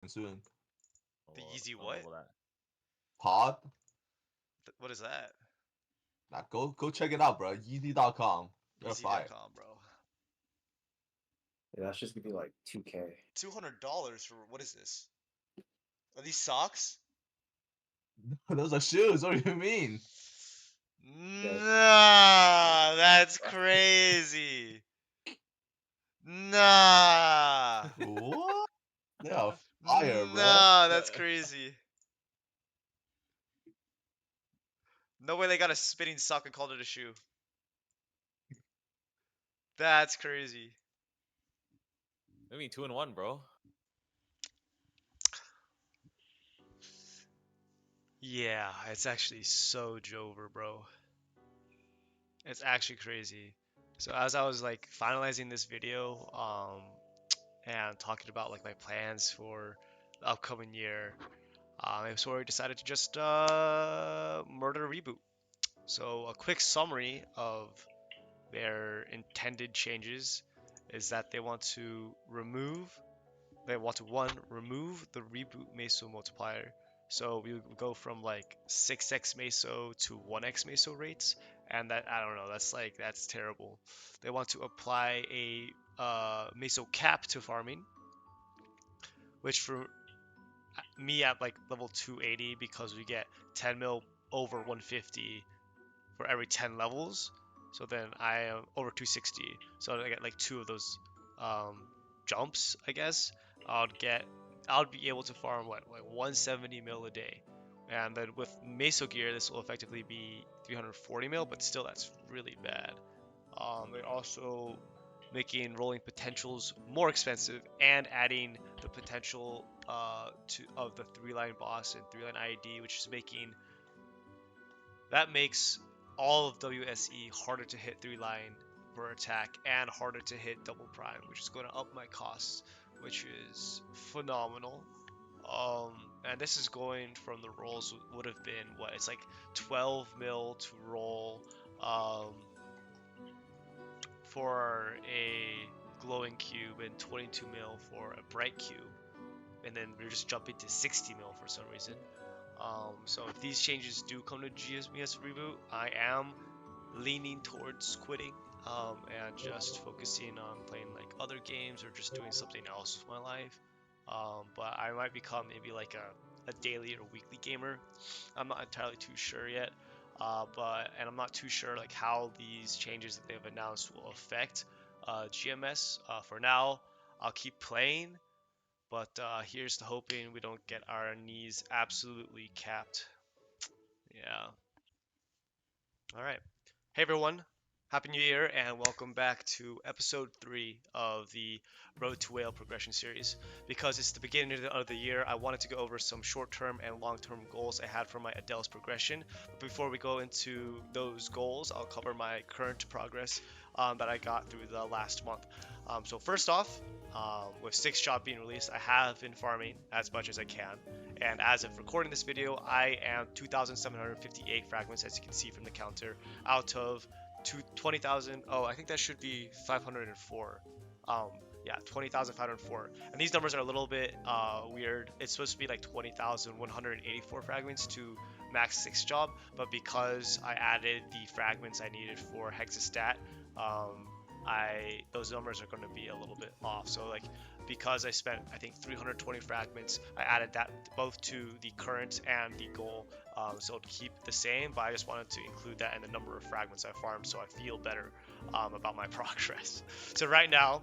soon. The easy What what? level that? Pod. What is that? Nah, go check it out, bro. Yeezy.com. They're fire. Easy.com, bro. Yeah, that's just gonna be like 2K. $200 for what is this? Are these socks? Those are shoes. What do you mean? Nah, that's crazy. Nah. What? They are fire, bro. Nah, that's crazy. No way they got a spinning sock and called it a shoe. That's crazy. I mean 2-in-1, bro. Yeah, it's actually so Jover, bro. It's actually crazy. So as I was like finalizing this video, and talking about like my plans for the upcoming year, I sort of decided to just murder Reboot. So a quick summary of their intended changes is that they want to remove the Reboot Meso multiplier. So we would go from like 6x Meso to 1x Meso rates, and that, I don't know, that's terrible. They want to apply a Meso cap to farming, which for me at like level 280, because we get 10 mil over 150 for every 10 levels. So then I am over 260. So I get like two of those jumps, I guess. I'll be able to farm what, like 170 mil a day. And then with Meso gear, this will effectively be 340 mil, but still that's really bad. They're also making rolling potentials more expensive and adding the potential of the 3-line boss and 3-line IED, which is makes all of WSE harder to hit 3-line per attack and harder to hit double prime, which is going to up my costs, which is phenomenal. And this is going from the rolls would have been what, it's like 12 mil to roll for a glowing cube and 22 mil for a bright cube, and then we're just jumping to 60 mil for some reason. So if these changes do come to GSBS Reboot, I am leaning towards quitting and just focusing on playing like other games or just doing something else with my life. But I might become maybe like a daily or weekly gamer. I'm not entirely too sure yet. And I'm not too sure like how these changes that they've announced will affect GMS. For now, I'll keep playing, but here's to hoping we don't get our knees absolutely capped. Yeah. All right. Hey everyone. Happy New Year and welcome back to episode 3 of the Road to Whale progression series. Because it's the beginning of the year, I wanted to go over some short-term and long-term goals I had for my Adele's progression. But before we go into those goals, I'll cover my current progress that I got through the last month. So first off, with 6th job being released, I have been farming as much as I can. And as of recording this video, I am 2,758 fragments, as you can see from the counter, out of 20,000. Oh, I think that should be 504. Yeah, 20,504. And these numbers are a little bit weird. It's supposed to be like 20,184 fragments to max 6th job, but because I added the fragments I needed for Hexastat, those numbers are going to be a little bit off. So like, because I spent I think 320 fragments, I added that both to the current and the goal, so to keep the same, but I just wanted to include that in the number of fragments I farmed so I feel better about my progress. So right now,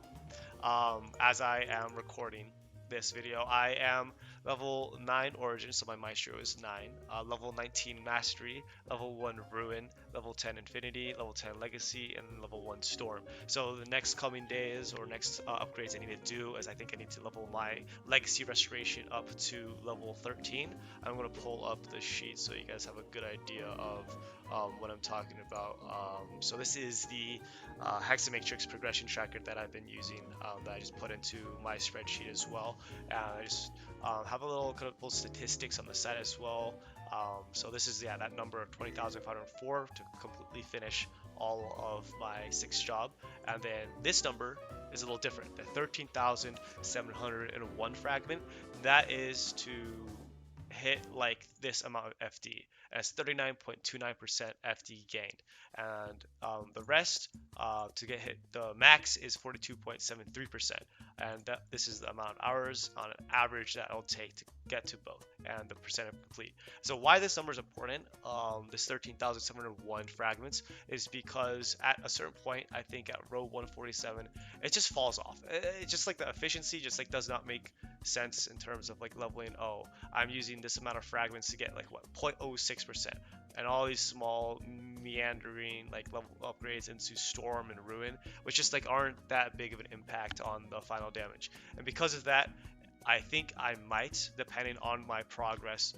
as I am recording this video, I am level 9 Origin, so my Maestro is 9, level 19 Mastery, level 1 Ruin, level 10 Infinity, level 10 Legacy, and level 1 Storm. So the next coming days or next upgrades I need to do is I think I need to level my Legacy Restoration up to level 13. I'm going to pull up the sheet so you guys have a good idea of what I'm talking about. So this is the Hexamatrix progression tracker that I've been using, that I just put into my spreadsheet as well. And I just have a couple statistics on the side as well. So this is that number of 20,504 to completely finish all of my 6th job. And then this number is a little different. The 13,701 fragment, that is to hit like this amount of FD, as 39.29% FD gained, and the rest to get hit the max is 42.73%, and this is the amount of hours on an average that it'll take to get to both, and the percent of complete. So why this number is important, this 13,701 fragments, is because at a certain point, I think at row 147, it just falls off. It's just like the efficiency just like does not make sense in terms of like leveling. Oh, I'm using this amount of fragments to get like what 0.06%, and all these small meandering like level upgrades into Storm and Ruin, which just like aren't that big of an impact on the final damage. And because of that, I think I might, depending on my progress,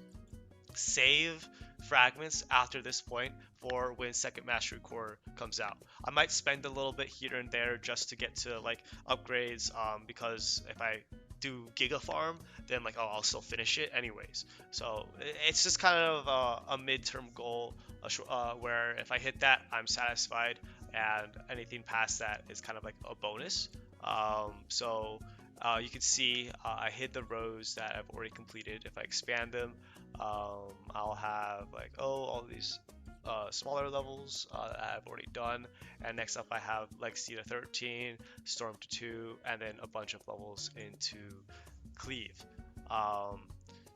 save fragments after this point for when second mastery core comes out. I might spend a little bit here and there just to get to like upgrades, because if I do giga farm, then like, oh, I'll still finish it anyways. So it's just kind of a midterm goal, where if I hit that, I'm satisfied, and anything past that is kind of like a bonus. You can see I hit the rows that I've already completed. If I expand them, I'll have like, oh, all these smaller levels that I've already done, and next up I have Legacy to 13, Storm to 2, and then a bunch of levels into Cleave.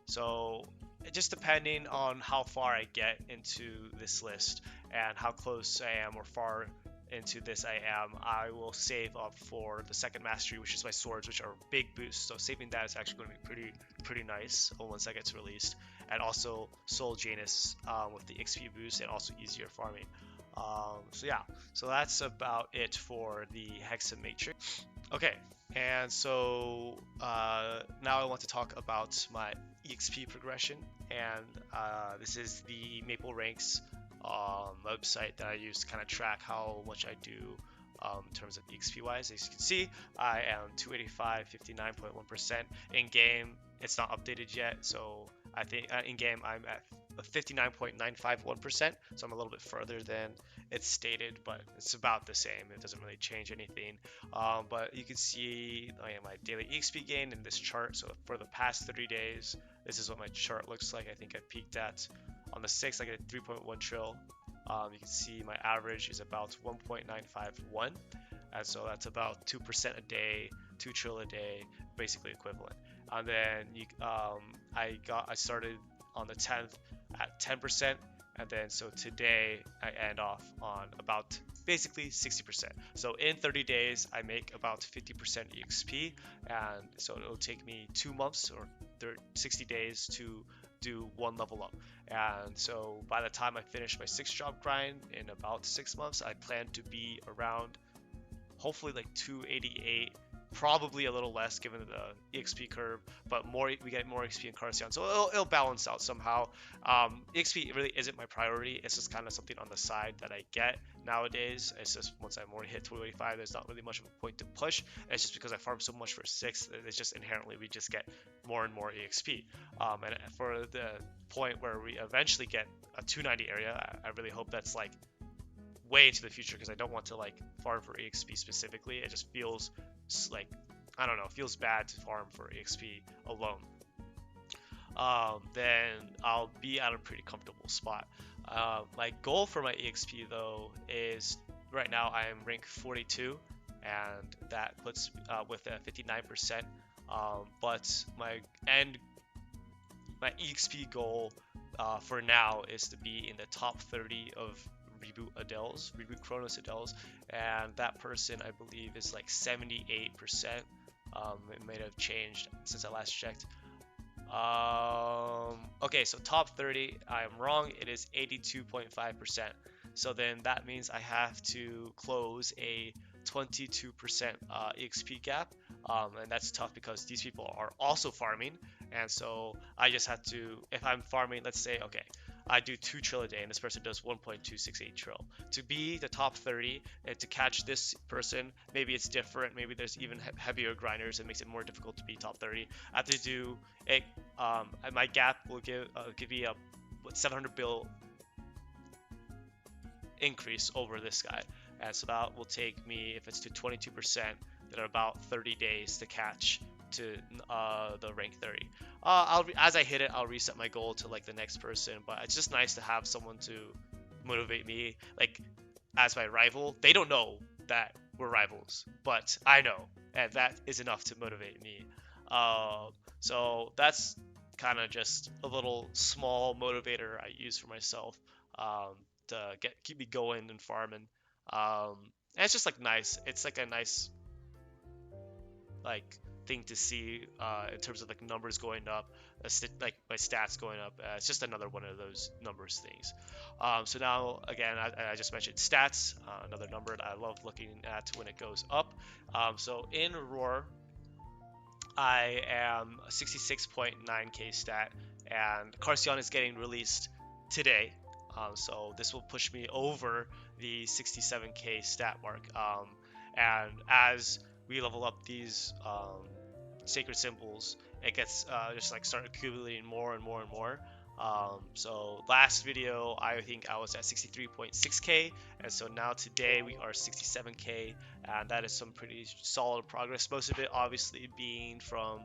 So just depending on how far I get into this list and how close I am or far into this I will save up for the second mastery, which is my swords, which are big boosts. So saving that is actually going to be pretty nice once that gets released. And also Soul Janus with the XP boost and also easier farming. So that's about it for the Hexa Matrix. Okay, and so now I want to talk about my EXP progression, and this is the Maple Ranks website that I use to kind of track how much I do in terms of EXP wise. As you can see, I am 285, 59.1%. In game, it's not updated yet, so I think in game I'm at 59.951%, so I'm a little bit further than it's stated, but it's about the same. It doesn't really change anything. But you can see my daily EXP gain in this chart. So for the past 30 days, this is what my chart looks like. I think I peaked at on the 6th, I get 3.1 trill. You can see my average is about 1.951, and so that's about 2% a day, 2 trill a day, basically equivalent. And then I started on the 10th at 10%, and then so today I end off on about basically 60%. So in 30 days I make about 50% EXP, and so it'll take me 2 months or 60 days to do 1 level up. And so by the time I finish my 6 job grind in about 6 months, I plan to be around hopefully like 288, probably a little less given the EXP curve, but we get more XP in Carcion, so it'll balance out somehow. EXP really isn't my priority. It's just kind of something on the side that I get nowadays. It's just once I'm already hit 285, there's not really much of a point to push. It's just because I farm so much for 6, it's just inherently we just get more and more EXP. And for the point where we eventually get a 290 area, I really hope that's like way into the future, because I don't want to like farm for EXP specifically. It just feels like, I don't know, it feels bad to farm for EXP alone. Then I'll be at a pretty comfortable spot. My goal for my EXP though is right now I am rank 42, and that puts with a 59%. But my EXP goal for now is to be in the top 30 of Reboot Kronos Adels, and that person I believe is like 78%. It might have changed since I last checked. Okay, so top 30, I am wrong, it is 82.5%. So then that means I have to close a 22% EXP gap, and that's tough because these people are also farming, and so I just have to, if I'm farming, let's say, okay, I do 2 trill a day and this person does 1.268 trill. To be the top 30 and to catch this person, maybe it's different. Maybe there's even heavier grinders. It makes it more difficult to be top 30. I have to do it. My gap will give me a 700 bill increase over this guy. And so that will take me, if it's to 22%, then about 30 days to catch to the rank 30. As I hit it, I'll reset my goal to like the next person. But it's just nice to have someone to motivate me, like as my rival. They don't know that we're rivals, but I know, and that is enough to motivate me. So that's kind of just a little small motivator I use for myself, to keep me going and farming. And it's just like nice. It's like a nice like thing to see in terms of like numbers going up, like my stats going up. It's just another one of those numbers things. So now again, I just mentioned stats, another number that I love looking at when it goes up. So in Roar, I am a 66.9k stat, and Carcion is getting released today. So this will push me over the 67k stat mark. And as we level up these sacred symbols, it gets just like start accumulating more and more and more. So last video, I think I was at 63.6k, and so now today we are 67k, and that is some pretty solid progress. Most of it obviously being from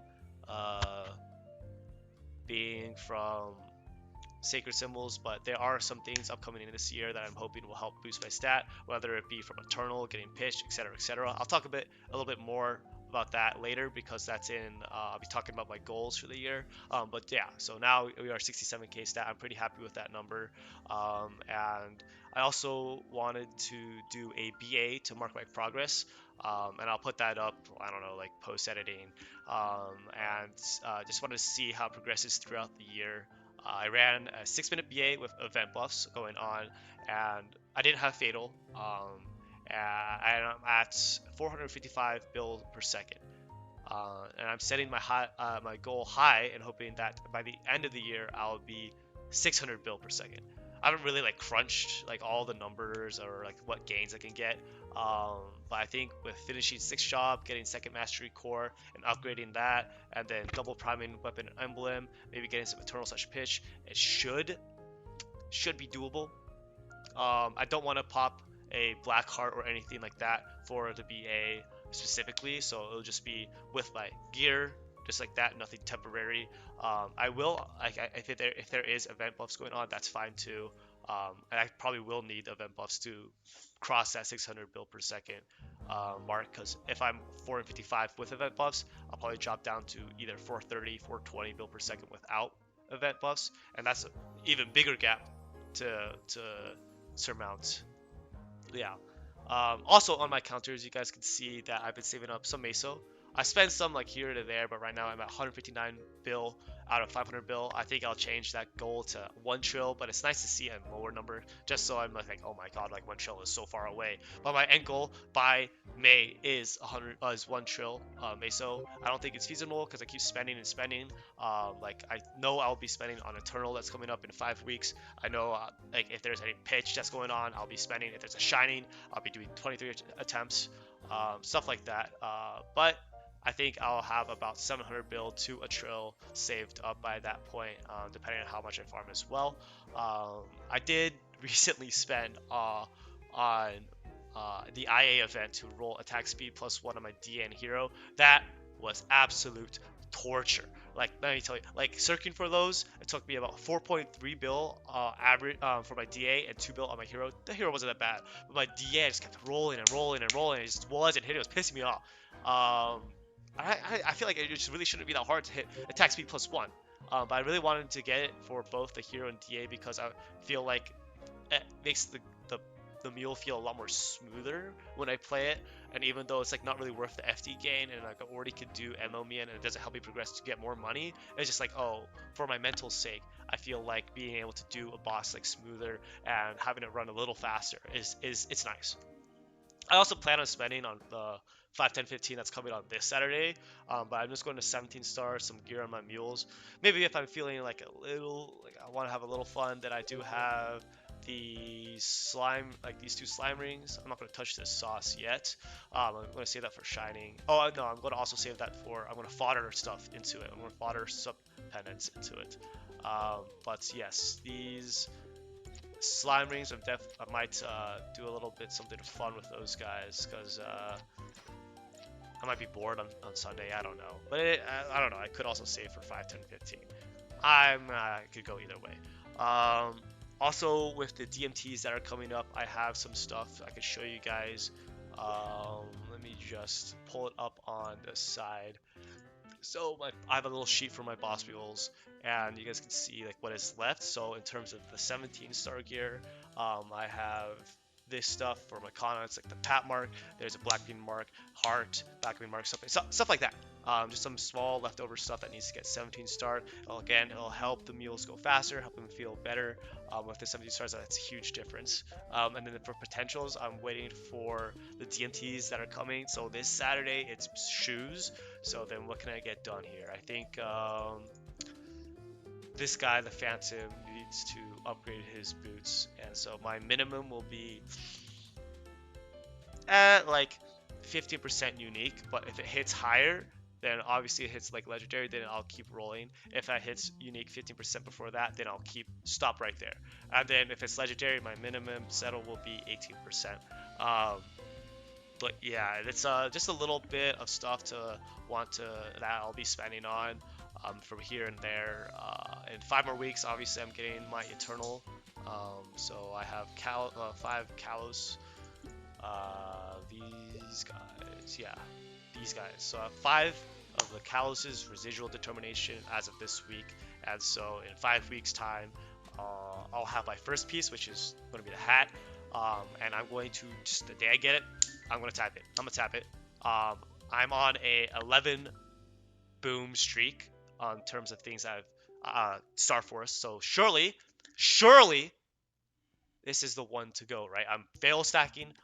sacred symbols, but there are some things upcoming in this year that I'm hoping will help boost my stat, whether it be from Eternal, getting pitched, etc., etc. I'll talk a little bit more about that later, because that's in I'll be talking about my goals for the year. But yeah, so now we are 67k stat. I'm pretty happy with that number. And I also wanted to do a BA to mark my progress, and I'll put that up, I don't know, like post editing, and just wanted to see how it progresses throughout the year. I ran a 6-minute BA with event buffs going on, and I didn't have fatal. And I'm at 455 bill per second. And I'm setting my goal high and hoping that by the end of the year I'll be 600 bill per second. I haven't really like crunched like all the numbers or like what gains I can get, but I think with finishing 6th job, getting 2nd mastery core and upgrading that, and then double priming weapon and emblem, maybe getting some eternal / pitch, it should be doable. I don't want to pop a black heart or anything like that for the BA specifically, so it'll just be with my gear, just like that, nothing temporary. I will, if there is event buffs going on, that's fine too. And I probably will need event buffs to cross that 600 bill per second mark, because if I'm 455 with event buffs, I'll probably drop down to either 430, 420 bill per second without event buffs, and that's an even bigger gap to surmount. Yeah. Also on my counters, you guys can see that I've been saving up some meso. I spent some like here to there, but right now I'm at 159 bill out of 500 bill. I think I'll change that goal to 1 trill, but it's nice to see a lower number, just so I'm like, oh my god, like 1 trill is so far away. But my end goal by May is 1 trill meso. I don't think it's feasible because I keep spending and spending. Like I know I'll be spending on Eternal that's coming up in 5 weeks. I know like if there's any pitch that's going on, I'll be spending. If there's a shining, I'll be doing 23 attempts, stuff like that. But I think I'll have about 700 bill to a trill saved up by that point, depending on how much I farm as well. I did recently spend on the IA event to roll attack speed +1 on my DN hero. That was absolute torture. Like, let me tell you, like searching for those, it took me about 4.3 bill average for my DA and 2 bill on my hero. The hero wasn't that bad, but my DA just kept rolling and rolling and rolling. It just wasn't hitting. It was pissing me off. I feel like it just really shouldn't be that hard to hit attack speed +1. But I really wanted to get it for both the hero and DA because I feel like it makes the mule feel a lot more smoother when I play it. And even though it's like not really worth the FD gain, and like I already could do MO me in, and it doesn't help me progress to get more money, it's just like, oh, for my mental sake, I feel like being able to do a boss like smoother and having it run a little faster is it's nice. I also plan on spending on the 5, 10, 15 that's coming on this Saturday, but I'm just going to 17 stars, some gear on my mules. Maybe if I'm feeling like a little, like I want to have a little fun, then I do have the slime, like these 2 slime rings. I'm not going to touch this sauce yet. I'm going to save that for shining. Oh no, I'm going to also save that for, I'm going to fodder stuff into it. I'm going to fodder sub penance into it. But yes, these slime rings, I might do a little bit something fun with those guys, because I'm might be bored on Sunday. I don't know. But I don't know. I could also save for 5, 10, 15. I could go either way. Also, with the DMTs that are coming up, I have some stuff I could show you guys. Let me just pull it up on the side. So I have a little sheet for my boss mules, and you guys can see like what is left. So in terms of the 17 star gear, I have this stuff for my Kronos, like the pat mark. There's a black bean mark, heart, black bean mark, stuff like that. Just some small leftover stuff that needs to get 17 star. It'll help the mules go faster, help them feel better. With the 17 stars, that's a huge difference. And then for potentials, I'm waiting for the DMTs that are coming. So this Saturday, it's shoes. So then what can I get done here? I think this guy, the Phantom, needs to upgrade his boots. And so my minimum will be at like 15% unique. But if it hits higher, then obviously it hits like legendary, then I'll keep rolling. If that hits unique 15% before that, then I'll stop right there. And then if it's legendary, my minimum settle will be 18%. But yeah, it's just a little bit of stuff that I'll be spending on from here and there. In 5 more weeks, obviously I'm getting my Eternal. So I have 5 Kalos. These guys, yeah, these guys. So I have 5 of the Kalos' residual determination as of this week, and so in 5 weeks time, I'll have my first piece, which is going to be the hat, and I'm going to, just the day I get it, I'm going to tap it. I'm on a 11 boom streak on terms of things I've Star Force, so surely this is the one to go, right? I'm fail stacking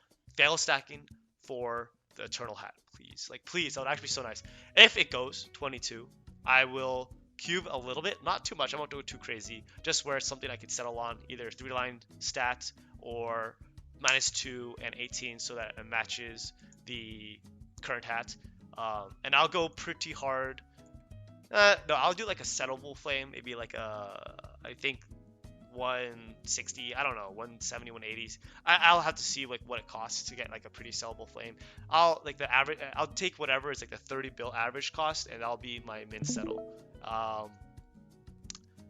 for the Eternal Hat, please. Like, please, that would actually be so nice. If it goes 22, I will cube a little bit, not too much. I won't do it too crazy. Just where it's something I could settle on, either 3-line stat or -2 and 18, so that it matches the current hat. And I'll go pretty hard. No, I'll do like a settable flame, maybe like I think 160, I don't know, 170, 180s. I'll have to see like what it costs to get like a pretty sellable flame. I'll take whatever is like the 30 bill average cost, and that'll be my min settle.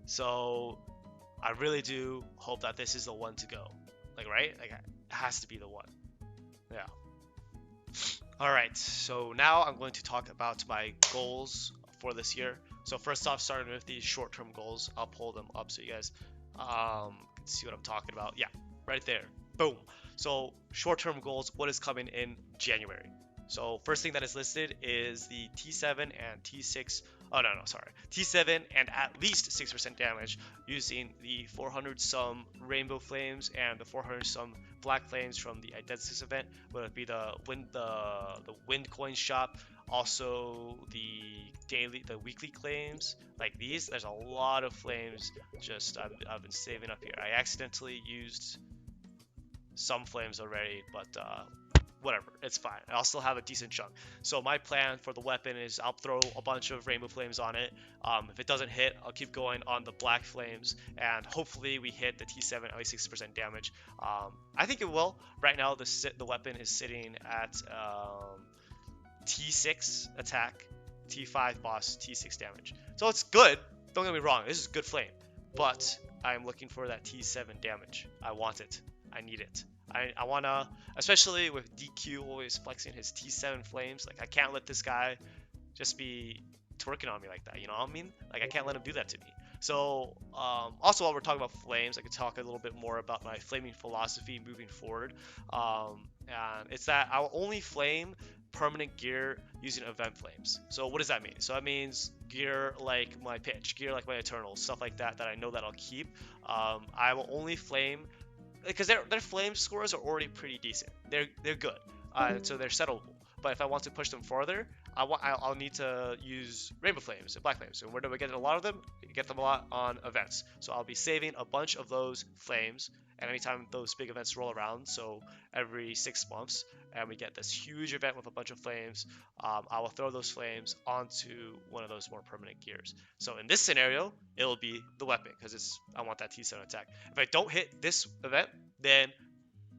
So I really do hope that this is the one to go. Like, right? Like, it has to be the one. Yeah. Alright, so now I'm going to talk about my goals for this year. So first off, starting with these short-term goals, I'll pull them up so you guys can see what I'm talking about. Yeah, right there. Boom. So short-term goals, what is coming in January? So first thing that is listed is the T7 and T6. Oh, no, sorry. T7 and at least 6% damage using the 400 some rainbow flames and the 400 some black flames from the Identitas event, whether it be the wind coin shop, also the weekly claims like these. There's a lot of flames just I've been saving up here. I accidentally used some flames already, but whatever, it's fine. I'll still have a decent chunk. So my plan for the weapon is I'll throw a bunch of rainbow flames on it. If it doesn't hit, I'll keep going on the black flames, and hopefully we hit the T7 at least 60% damage. I think it will. Right now the weapon is sitting at T6 attack, T5 boss, T6 damage. So it's good. Don't get me wrong, this is good flame, but I'm looking for that T7 damage. I want it. I need it. I wanna, especially with DQ always flexing his T7 flames. Like, I can't let this guy just be twerking on me like that. You know what I mean? Like, I can't let him do that to me. So, also while we're talking about flames, I could talk a little bit more about my flaming philosophy moving forward. And it's that I'll only flame permanent gear using event flames. So what does that mean? So that means gear like my pitch, gear like my Eternal, stuff like that that I know that I'll keep. I will only flame because their flame scores are already pretty decent. They're good, so they're settleable. But if I want to push them farther, I'll need to use rainbow flames and black flames. And where do I get a lot of them? You get them a lot on events. So I'll be saving a bunch of those flames, and anytime those big events roll around, so every 6 months, and we get this huge event with a bunch of flames, I will throw those flames onto one of those more permanent gears. So in this scenario, it'll be the weapon, because I want that T7 attack. If I don't hit this event, then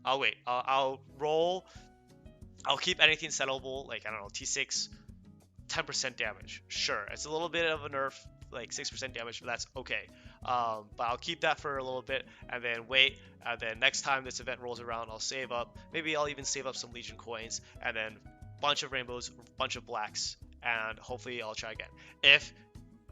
I'll wait. I'll roll I'll keep anything settleable, like I don't know, T6, 10% damage. Sure, it's a little bit of a nerf, like 6% damage, but that's okay. But I'll keep that for a little bit and then wait. And then next time this event rolls around, I'll save up. Maybe I'll even save up some Legion coins and then bunch of rainbows, bunch of blacks, and hopefully I'll try again. If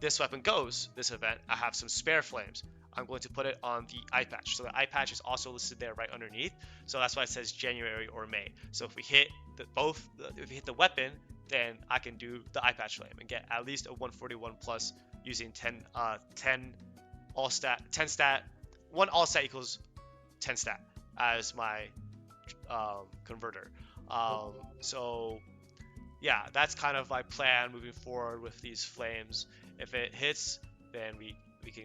this weapon goes, this event, I have some spare flames. I'm going to put it on the eye patch. So the eye patch is also listed there right underneath. So that's why it says January or May. So if we hit if we hit the weapon, then I can do the eye patch flame and get at least a 141 plus using 10 all stat, 10 stat, 1 all stat equals 10 stat as my converter. So yeah, that's kind of my plan moving forward with these flames. If it hits, then we can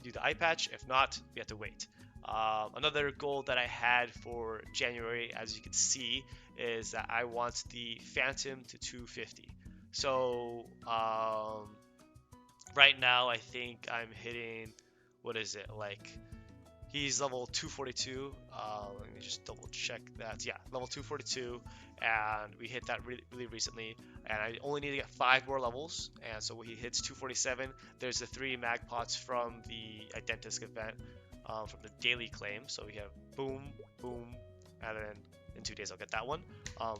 do the eye patch. If not, we have to wait. Another goal that I had for January, as you can see, is that I want the Phantom to 250. So right now I think I'm hitting, what is it, like, he's level 242. Let me just double check that. Yeah, level 242, and we hit that really recently. And I only need to get 5 more levels. And so when he hits 247, there's the 3 mag pots from the Identisk event, from the daily claim. So we have boom, boom, and then in 2 days I'll get that one.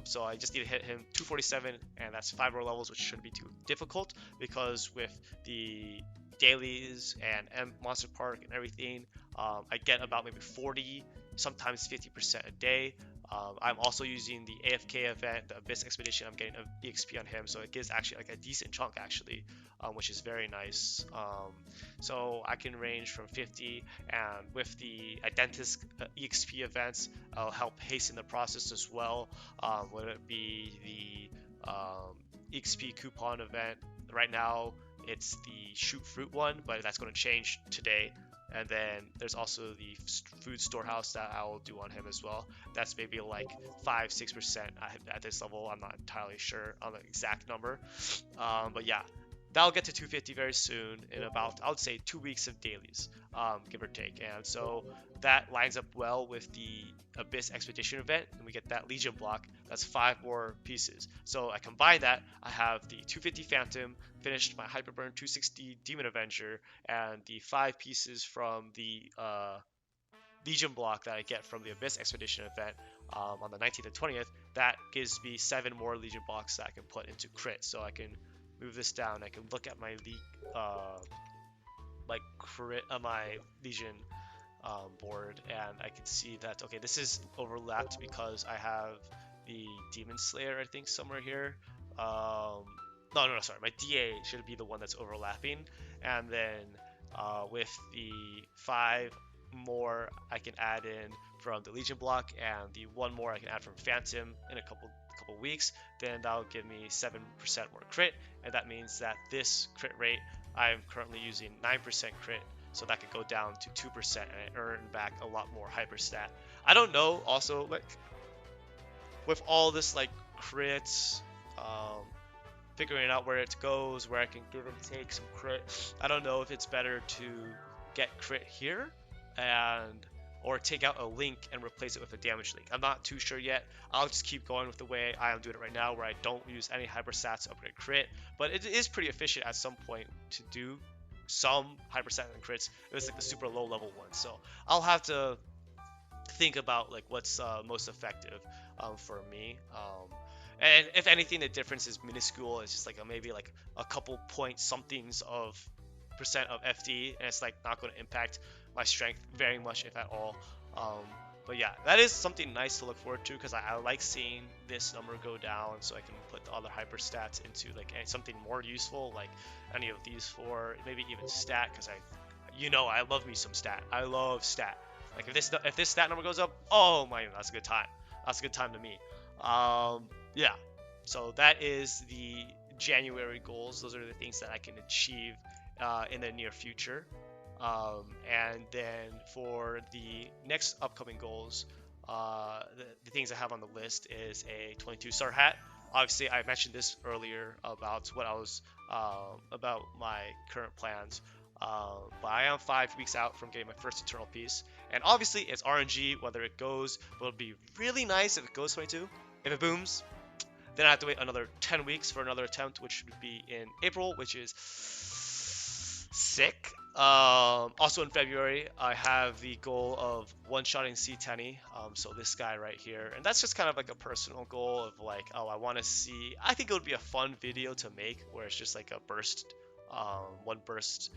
So I just need to hit him 247, and that's 5 more levels, which shouldn't be too difficult because with the dailies and Monster Park and everything, I get about maybe 40, sometimes 50% a day. I'm also using the AFK event, the Abyss Expedition. I'm getting an EXP on him, so it gives actually like a decent chunk actually, which is very nice. So I can range from 50, and with the Identisk EXP events, I'll help hasten the process as well. Whether it be the EXP coupon event, right now it's the shoot fruit one, but that's going to change today. And then there's also the food storehouse that I will do on him as well. That's maybe like 5-6% at this level. I'm not entirely sure on the exact number. But yeah, that'll get to 250 very soon in about, I would say, 2 weeks of dailies, give or take. And so that lines up well with the Abyss Expedition event, and we get that Legion block. That's 5 more pieces. So I combine that. I have the 250 Phantom, finished my Hyperburn 260 Demon Avenger, and the 5 pieces from the Legion block that I get from the Abyss Expedition event on the 19th and 20th. That gives me 7 more Legion blocks that I can put into crit. So I can move this down. I can look at my crit my Legion board, and I can see that, okay, this is overlapped because I have the Demon Slayer, I think, somewhere here. No, sorry, my DA should be the one that's overlapping. And then with the 5 more I can add in from the Legion block, and the 1 more I can add from Phantom in a couple weeks, then that'll give me 7% more crit, and that means that this crit rate, I'm currently using 9% crit, so that could go down to 2% and earn back a lot more hyper stat. I don't know, also, like, with all this like crits, figuring out where it goes, where I can give and take some crit, I don't know if it's better to get crit here or take out a link and replace it with a damage link. I'm not too sure yet. I'll just keep going with the way I am doing it right now, where I don't use any hyper stats to upgrade crit, but it is pretty efficient at some point to do some hyper stat and crits. It was like the super low level one, so I'll have to think about like what's most effective for me. And if anything, the difference is minuscule. It's just like maybe like a couple point somethings of percent of FD, and it's like not going to impact my strength very much, if at all. But yeah, that is something nice to look forward to, because I like seeing this number go down, so I can put the other hyper stats into like something more useful, like any of these 4, maybe even stat, because I love me some stat. I love stat. Like if this stat number goes up, oh my, that's a good time. That's a good time to me. Yeah. So that is the January goals. Those are the things that I can achieve in the near future. And then for the next upcoming goals, the things I have on the list is a 22 star hat. Obviously, I mentioned this earlier about what I was about my current plans. But I am 5 weeks out from getting my first eternal piece, and obviously it's RNG whether it goes, but it'll be really nice if it goes 22. If it booms, then I have to wait another 10 weeks for another attempt, which would be in April, which is sick. Also in February, I have the goal of one-shotting C10. So this guy right here, and that's just kind of like a personal goal of like, oh, I want to see. I think it would be a fun video to make where it's just like a burst, one burst,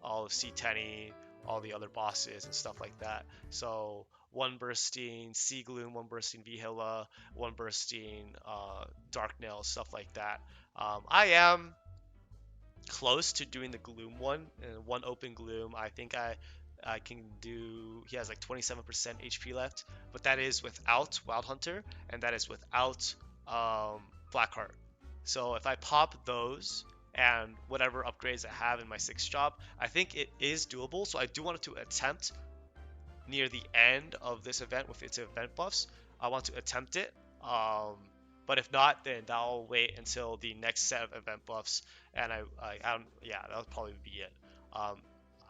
all of C10, all the other bosses and stuff like that. So one bursting Sea Gloom, one bursting Vihila, one bursting Dark Nail, stuff like that. I am close to doing the Gloom one, and one open Gloom. I think I can do. He has like 27% HP left, but that is without Wild Hunter, and that is without Blackheart. So if I pop those and whatever upgrades I have in my 6th job, I think it is doable. So I do want to attempt near the end of this event with its event buffs. I want to attempt it. But if not, then I'll wait until the next set of event buffs, and yeah, that'll probably be it.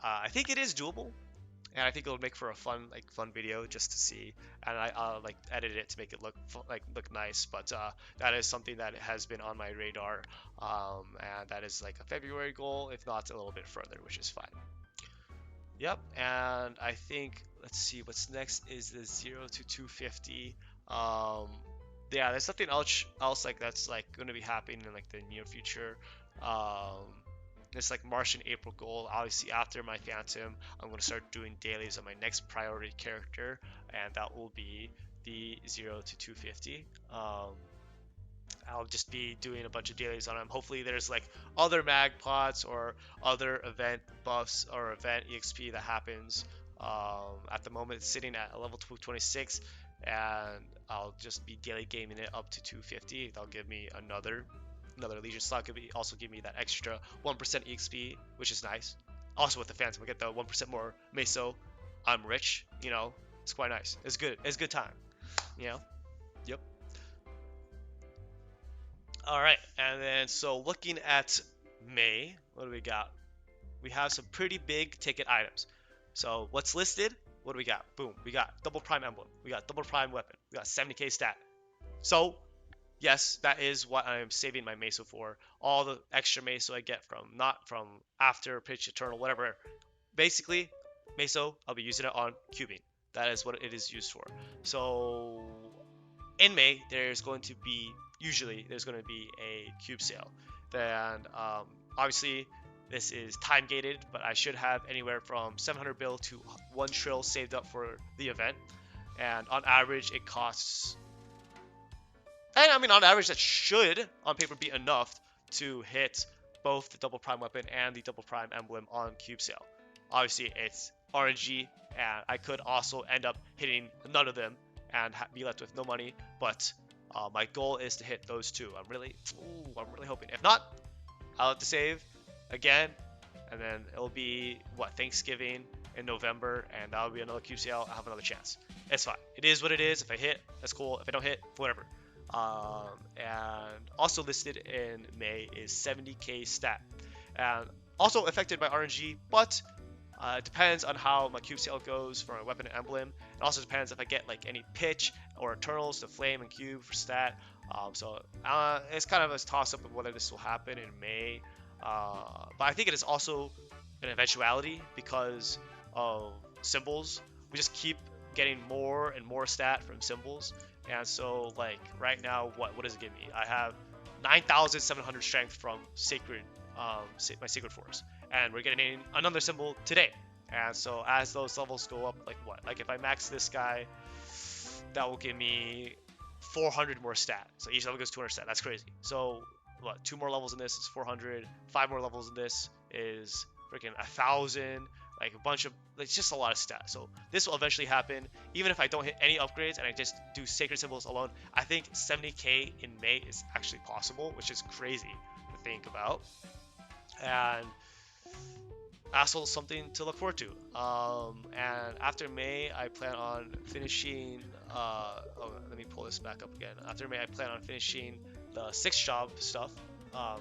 I think it is doable, and I think it'll make for a fun video just to see, and I'll like edit it to make it look nice. But that is something that has been on my radar, and that is like a February goal, if not a little bit further, which is fine. Yep, and I think let's see what's next is the 0 to 250. Yeah, there's nothing else like that's like going to be happening in like the near future. It's like March and April goal. Obviously, after my Phantom, I'm going to start doing dailies on my next priority character, and that will be the 0 to 250. I'll just be doing a bunch of dailies on him. Hopefully there's like other mag pods or other event buffs or event EXP that happens. At the moment it's sitting at a level 226, and I'll just be daily gaming it up to 250. That'll give me another Legion slot. Could also give me that extra 1% EXP, which is nice. Also with the Phantom, I get the 1% more Meso. I'm rich, you know. It's quite nice. It's good. It's good time, you know. Yep. All right, and then so looking at May, what do we got? We have some pretty big ticket items. So what's listed? What do we got? Boom, we got double prime emblem, we got double prime weapon, we got 70k stat. So yes, that is what I'm saving my Meso for. All the extra Meso I get from not from after Pitch Eternal, whatever. Basically, Meso, I'll be using it on cubing. That is what it is used for. So in May, there's going to be a cube sale. And obviously, this is time gated, but I should have anywhere from 700 bill to 1 trill saved up for the event. And on average, it costs. And I mean, on average, that should on paper be enough to hit both the double prime weapon and the double prime emblem on cube sale. Obviously, it's RNG, and I could also end up hitting none of them and be left with no money, but my goal is to hit those two. I'm really hoping. If not, I'll have to save again, and then it'll be Thanksgiving in November, and that'll be another QCL. I'll have another chance. It's fine. It is what it is. If I hit, that's cool. If I don't hit, whatever. And also listed in May is 70k stat, and also affected by RNG, but it depends on how my cube sale goes for my weapon and emblem. It also depends if I get like any pitch or Eternals to flame and cube for stat. So it's kind of a toss-up of whether this will happen in May. But I think it is also an eventuality because of symbols. We just keep getting more and more stat from symbols. And so like right now, what does it give me? I have 9,700 strength from Sacred, my Sacred Force. And we're getting another symbol today. And so as those levels go up, like if I max this guy, that will give me 400 more stat. So each level goes 200 stat. That's crazy. So 2 more levels in this is 400. 5 more levels in this is freaking 1,000. Like a bunch of, it's just a lot of stat. So this will eventually happen. Even if I don't hit any upgrades and I just do sacred symbols alone, I think 70k in May is actually possible, which is crazy to think about. And also something to look forward to. And after May, I plan on finishing. Let me pull this back up again. After May, I plan on finishing the 6th job stuff.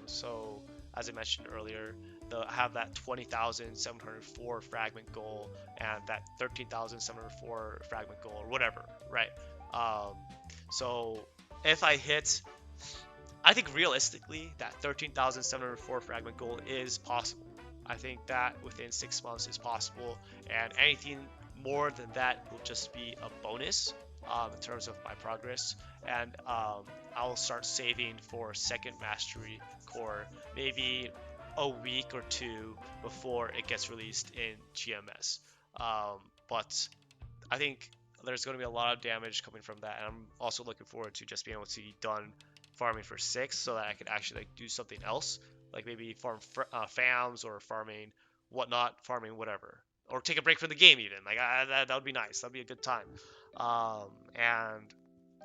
So as I mentioned earlier, I have that 20,704 fragment goal and that 13,704 fragment goal or whatever, right? So if I hit, I think realistically that 13,704 fragment goal is possible. I think that within 6 months is possible, and anything more than that will just be a bonus in terms of my progress. And I'll start saving for second mastery core maybe a week or two before it gets released in GMS. But I think there's going to be a lot of damage coming from that, and I'm also looking forward to just being able to be done farming for 6 so that I can actually like do something else, like maybe farm fams or farming whatnot, farming whatever, or take a break from the game even. Like that would be nice. That'd be a good time. And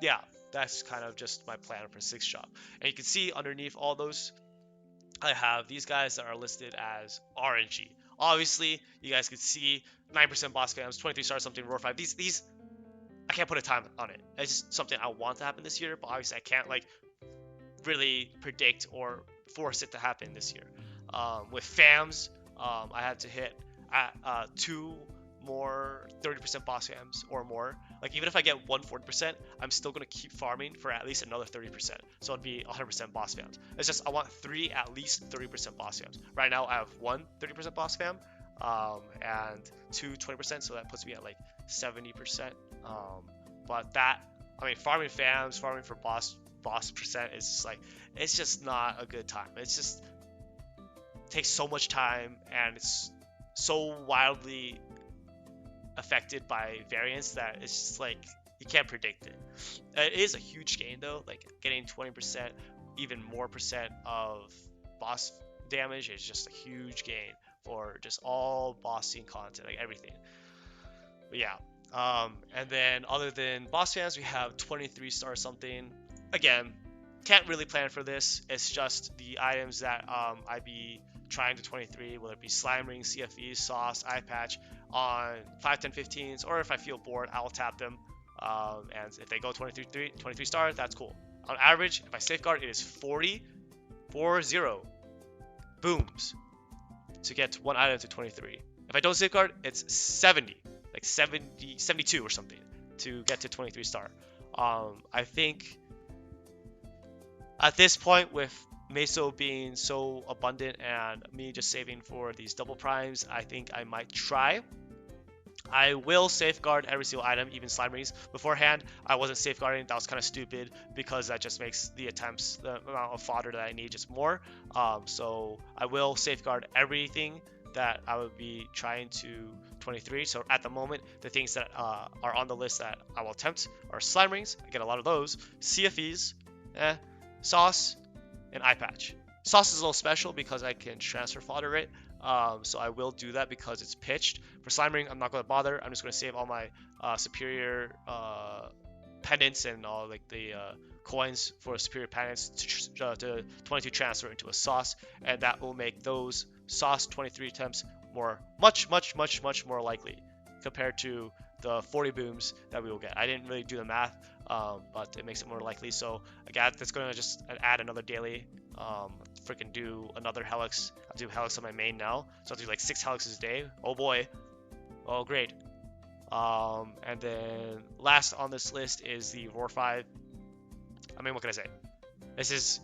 yeah, that's kind of just my plan for 6 shop. And you can see underneath all those, I have these guys that are listed as RNG. Obviously, you guys can see 9% boss fams, 23 stars, something, roar 5. These I can't put a time on it. It's just something I want to happen this year, but obviously I can't like really predict or force it to happen this year. With fams, I had to hit 2 more 30% boss fams or more. Like even if I get 140%, I'm still gonna keep farming for at least another 30%. So it'd be 100% boss fams. It's just I want 3 at least 30% boss fams. Right now I have 1 30% boss fam, and 2 20%, so that puts me at like 70%. But that, I mean, farming fams, farming for boss percent is just like, it's just not a good time. It's just takes so much time, and it's so wildly affected by variance that it's just like you can't predict it. It is a huge gain though, like getting 20%, even more percent of boss damage is just a huge gain for just all bossing content, like everything. But yeah, and then other than boss fans, we have 23 star something. Again, can't really plan for this. It's just the items that I be trying to 23, whether it be slime ring, CFE, sauce, eye patch on 5, 10, 15s, or if I feel bored, I'll tap them. And if they go 23 stars, that's cool. On average, if I safeguard, it is 40 booms to get one item to 23. If I don't safeguard, it's 70, like 72 or something to get to 23 star. I think at this point, with Meso being so abundant and me just saving for these double primes, I think I might try. I will safeguard every single item, even slime rings. Beforehand, I wasn't safeguarding. That was kind of stupid because that just makes the attempts, the amount of fodder that I need, just more. So I will safeguard everything that I would be trying to 23. So at the moment, the things that are on the list that I will attempt are slime rings. I get a lot of those. CFEs, sauce, and eye patch. Sauce is a little special because I can transfer fodder it. So I will do that because it's pitched. For slime ring, I'm not going to bother. I'm just going to save all my superior pendants and all like the coins for superior pendants to 22 transfer into a sauce, and that will make those sauce 23 attempts much more likely compared to the 40 booms that we will get. I didn't really do the math, but it makes it more likely. So again, that's going to just add another daily. Freaking do another helix. I'll do helix on my main now, so I'll do like 6 helixes a day. Oh boy. Oh great. And then last on this list is the roar 5. I mean, what can I say? This is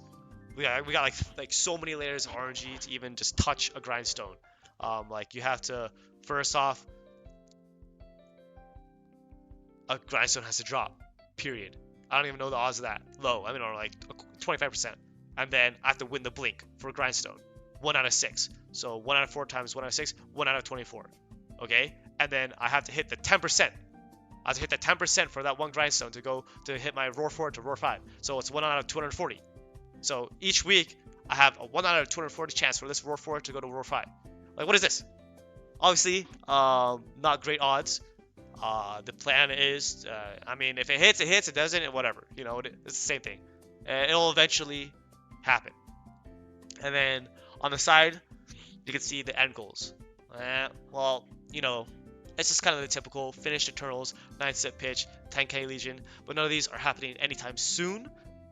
we got like so many layers of RNG to even just touch a grindstone. Like you have to, first off, a grindstone has to drop, period. I don't even know the odds of that. Low, I mean, or like 25%. And then I have to win the blink for a grindstone. 1 out of 6. So 1 out of 4 times 1 out of 6, 1 out of 24. Okay? And then I have to hit the 10%. I have to hit the 10% for that one grindstone to go to hit my roar 4 to roar 5. So it's 1 out of 240. So each week I have a 1 out of 240 chance for this roar 4 to go to roar 5. Like, what is this? Obviously, not great odds. The plan is, I mean, if it hits, it hits. It doesn't, whatever. You know, it's the same thing. It'll eventually happen. And then on the side, you can see the end goals. Well, you know, it's just kind of the typical finished Eternals, 9-set pitch, 10k Legion, but none of these are happening anytime soon,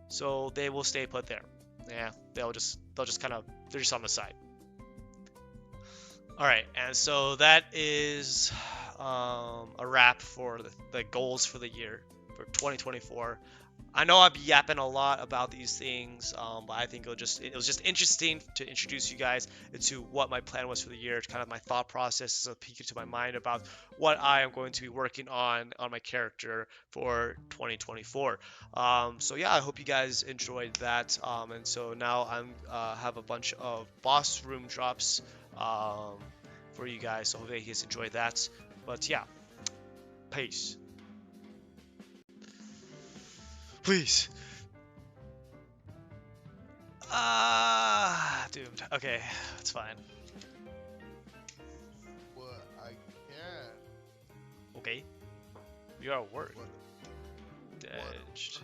so they will stay put there. Yeah, they'll just kind of, they're just on the side. All right, and so that is a wrap for the goals for the year for 2024. I know I've been yapping a lot about these things, but I think it was just interesting to introduce you guys into what my plan was for the year, kind of my thought process, a peek into my mind about what I am going to be working on my character for 2024. So yeah, I hope you guys enjoyed that. And so now I'm have a bunch of boss room drops for you guys. So hopefully you guys enjoyed that. But yeah, peace. Please. Doomed. Okay, that's fine. But I can't. Okay. You are work. What? Edged.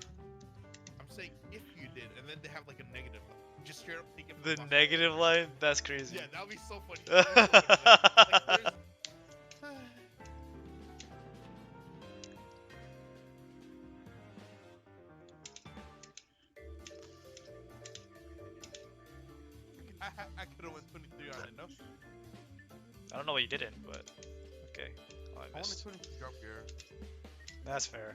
I'm saying if you did, and then they have like a negative. Just straight up take it. The from negative line? That's crazy. Yeah, that would be so funny. That would be so funny. Like, there's- I could have went 23 on it, no? I don't know what you did in, but okay. Oh, I I wanted missed. 23 drop gear. That's fair.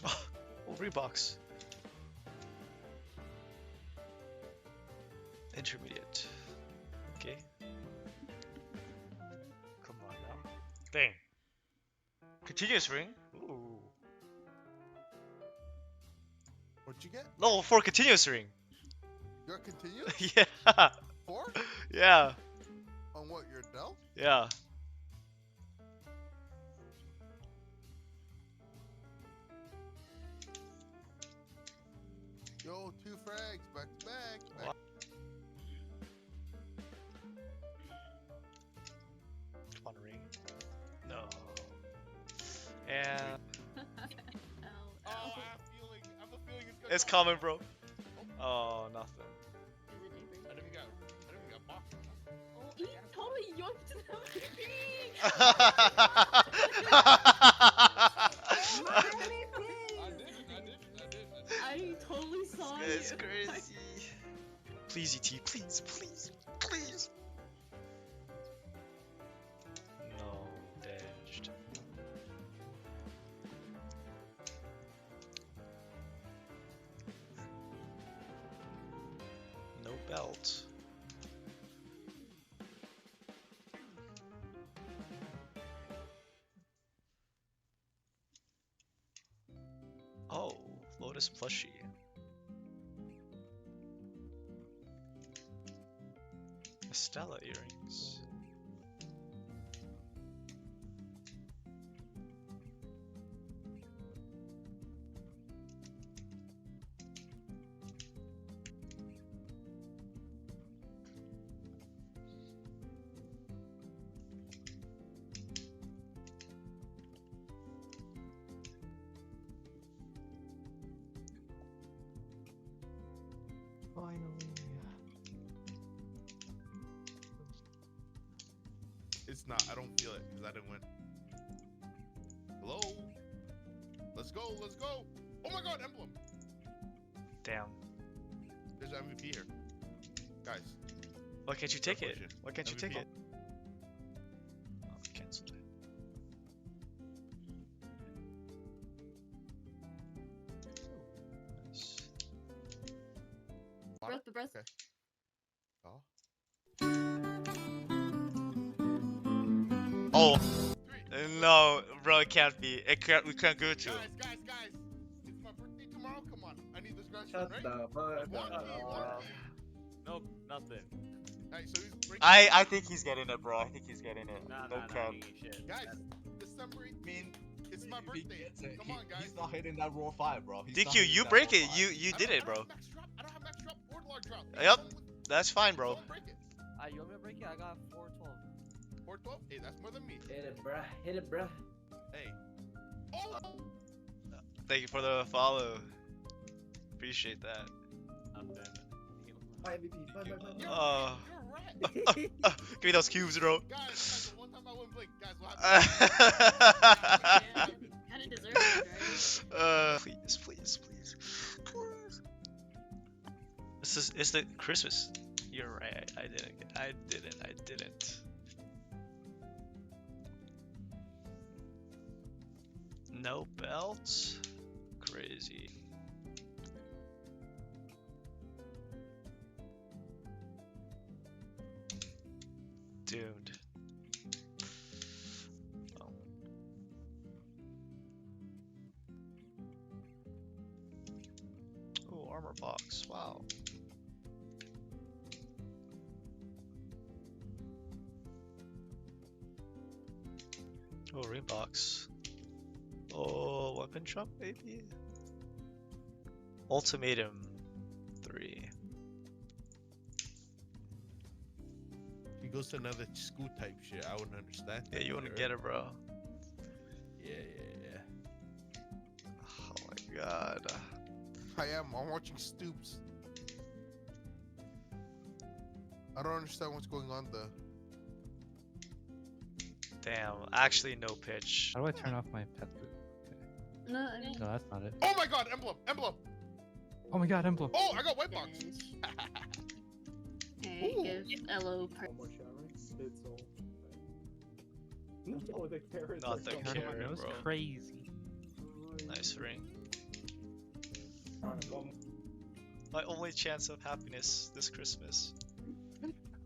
Oh, Reeboks. Intermediate. Okay. Come on now. Dang. Continuous ring? Ooh. What'd you get? Level 4 continuous ring. You got continuous? Yeah. 4? Yeah. On what, your Dell? Yeah. Yo, 2 frags, back to back. What? Come on, ring. No. And Oh, I have a feeling it's gonna it's come. coming, bro. Oh, nothing. I didn't even got boxed. Oh, he totally yoinked them. I totally saw it. It's crazy. Please, ET, please, please, please. No, dashed. No belt. Oh, Lotus plushie. Stella earrings. Finally. It's not. I don't feel it because I didn't win. Hello? Let's go. Let's go. Oh my god, emblem. Damn. There's an MVP here. Guys. Why can't you take it? Revolution. Why can't you take MVP. it? Oh, cancelled it. Nice. Breath, the breath. Okay. Oh. Oh, 3. no, bro, it can't be. We can't go to. Guys. It's my birthday tomorrow. Come on. I need this grand Shut right? the fuck One up. key, one key. Nope, nothing. Hey, so he's breaking. I think he's getting it, bro. I think he's getting it. Nah, No nah, cap. he ain't shit. Guys, December 18th. I mean, It's my if he birthday. gets it, Come on, guys. he's not hitting that raw 5, bro. He's not DQ, hitting you that break raw it. 5. You did it, bro. I don't have max drop or log drop. Yep. Someone- That's fine, bro. someone break it. You want me to break it? I got 412. 412? Hey, that's more than me. Hit it, bruh. Hit it, bruh. Hey. Oh! Thank you for the follow. Appreciate that. Nothing. My MVP. Bye, bye, bye, You're, Oh. you're a rat. Give me those cubes, bro. Guys, the one time I went blink. Guys, what Yeah, happened? kinda deserved it, right? Please, please, please, please. It's the Christmas. You're right. I didn't. No belt? Crazy. Doomed. Oh. Oh, armor box. Wow. Oh, ring box. Oh, weapon drop maybe? Ultimatum 3. If he goes to another school type shit, I wouldn't understand. Yeah, that you wouldn't shit, get it, bro. Yeah. Oh my god. I'm watching Stoops. I don't understand what's going on though. Damn, actually no pitch. How do I turn off my pet loop? No, I mean. No, that's not it. Oh my god, emblem! Oh my god, emblem. Oh, I got white box. Hey, give Elo per. One more shot, right? It's all. No, the carrots. Not are the coming. carrot. That was bro. crazy. Nice ring. My only chance of happiness this Christmas.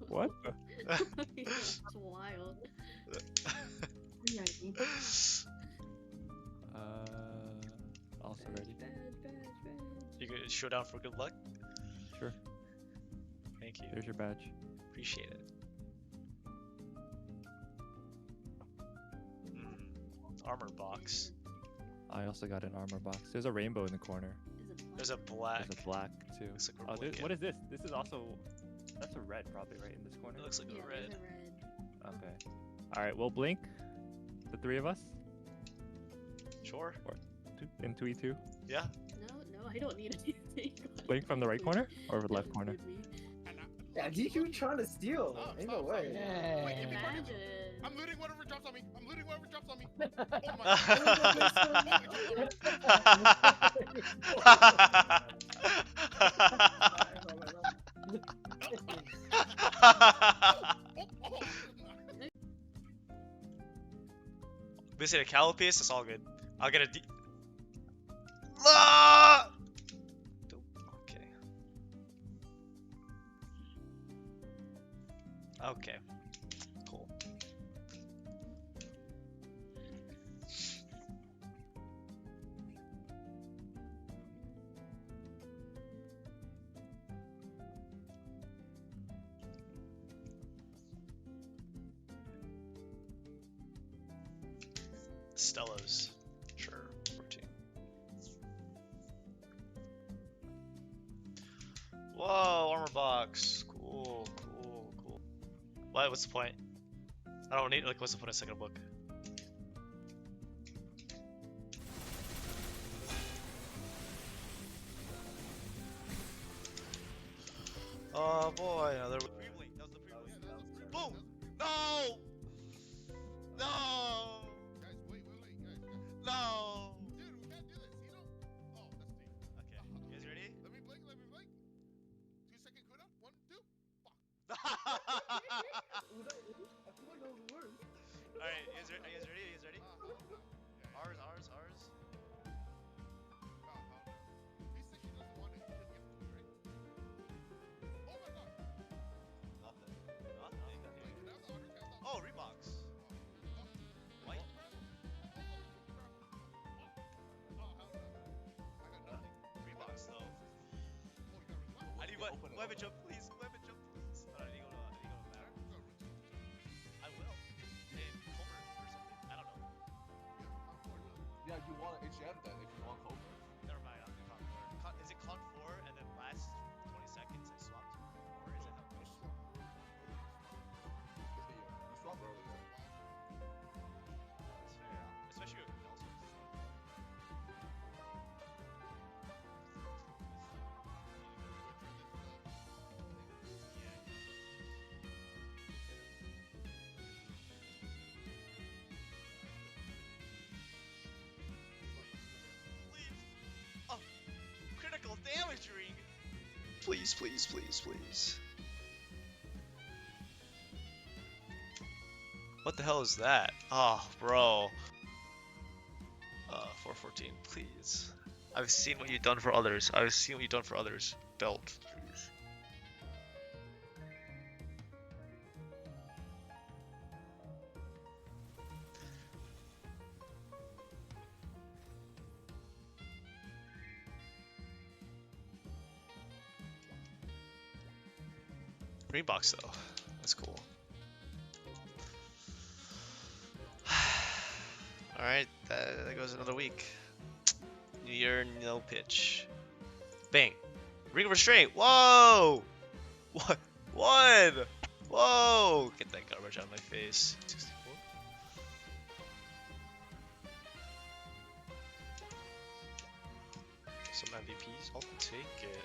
What? That's wild. Also ready. Bad. You could show down for good luck? Sure. Thank you. There's your badge. Appreciate it. Armor box. I also got an armor box. There's a rainbow in the corner. Is it There's a black. There's a black too. Looks like we're Oh, blinking. what is this? This is also. That's a red, probably right in this corner. It looks like Yeah, a there's red. a red. Okay. All right, we'll blink. The three of us. Sure. In 2v2. Yeah. No, I don't need anything. Blink from the right corner or the left corner. Yeah, DQ trying to steal. Oh, Ain't stop, no way. stop. Wait, give me money. Imagine. I'm looting whatever drops on me. Missing a calopiece, it's all good. I'll get a D. Ah! Okay. Okay. Cool. Stellos. Sure. 14. Whoa, armor box. Cool. What? What's the point? I don't need, like, what's the point of a second book? Oh boy, another. Pre-blink. That was the pre-blink. Boom! No! No! Guys, wait, guys. No! Dude, we can't do this. You know? Oh, that's the. Okay, you guys ready? Let me blink. 2-second cooldown. 1, 2. Alright, you guys ready? Ours. He said she doesn't want it. She just gives it to me, right? Oh my god. Nothing. Nothing. Wait, can I have the honor? Oh, Rebox. White. Oh, hell no. I got nothing. Rebox though. Oh, you got rid of I need what? Open it. Weapon jump, please. Weapon jump, please. I need to go to that. I will. Hey, Homer or something. I don't know. Yeah, you want HM then if you want Cobra. Never mind. I'll do Con 4. Is it Con 4 and then last 20 seconds I swap to? Or is it how it goes? You swapped earlier. That's fair. Especially with Nelson. Please. Oh, critical damage ring. Please. What the hell is that? Oh, bro. 414, please. I've seen what you've done for others. I've seen what you've done for others. Belt, please. Green box though. That's cool. Alright, that goes another week. New year, no pitch. Bang. Ring of restraint. Whoa! What? One! Whoa! Get that garbage out of my face. 64. Some MVPs. I'll take it.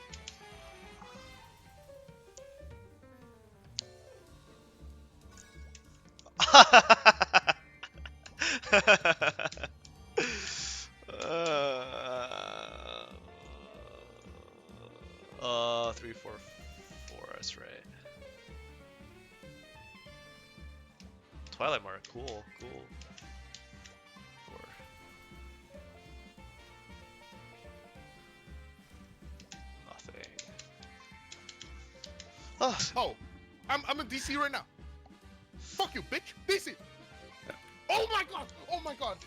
uh, 3, 4, 4. That's right. Twilight Mark. Cool, cool. 4. Nothing. Oh, Oh, I'm in DC right now. Fuck you, bitch. DC. Oh my god. Oh my god.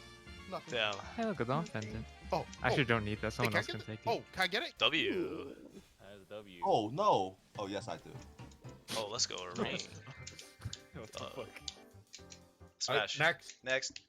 Nothing. damn. Hey, look, it's offended. Oh. Actually, oh. don't need that. Hey, Someone can I else get can the- take it. Oh, can I get it? W. That's a W. Oh no. Oh yes, I do. Oh, let's go. Ring. What the Uh, fuck? Smash. Next. Next.